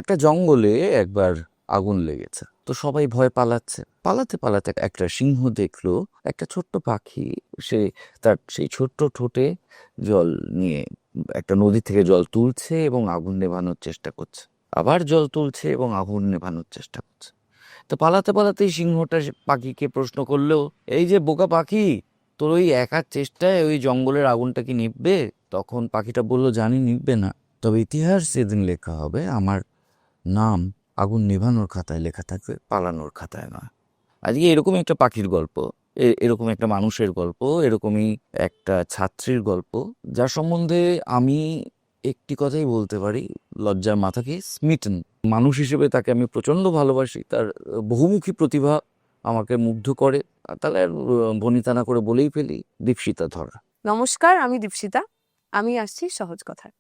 একটা জঙ্গলে একবার আগুন লেগেছে, তো সবাই ভয় পালাচ্ছে। পালাতে পালাতে একটা সিংহ দেখলো একটা ছোট্ট পাখি, সে তার সেই ছোট্ট ঠোঁটে জল নিয়ে একটা নদী থেকে জল তুলছে এবং আগুন নেভানোর চেষ্টা করছে, আবার জল তুলছে এবং আগুন নেভানোর চেষ্টা করছে। তো পালাতে পালাতেই সিংহটা পাখিকে প্রশ্ন করলো, এই যে বোকা পাখি, তোর ওই একার চেষ্টায় ওই জঙ্গলের আগুনটা কি নিভবে? তখন পাখিটা বলল, জানি নিভবে না, তবে ইতিহাস যেদিন লেখা হবে আমার নাম আগুন নেভানোর খাতায় লেখা থাকবে, পালানোর খাতায় নয়। আজকে এরকমই একটা পাখির গল্প, এরকম একটা মানুষের গল্প, এরকমই একটা ছাত্রীর গল্প, যার সম্বন্ধে আমি একটি কথাই বলতে পারি, লজ্জার মাথাকে স্মিটেন। মানুষ হিসেবে তাকে আমি প্রচণ্ড ভালোবাসি, তার বহুমুখী প্রতিভা আমাকে মুগ্ধ করে। আর তাহলে আর ভনিতা না করে বলেই ফেলি, দীপশিতা ধরা। নমস্কার, আমি দীপশিতা। আমি আসছি সহজ কথায়।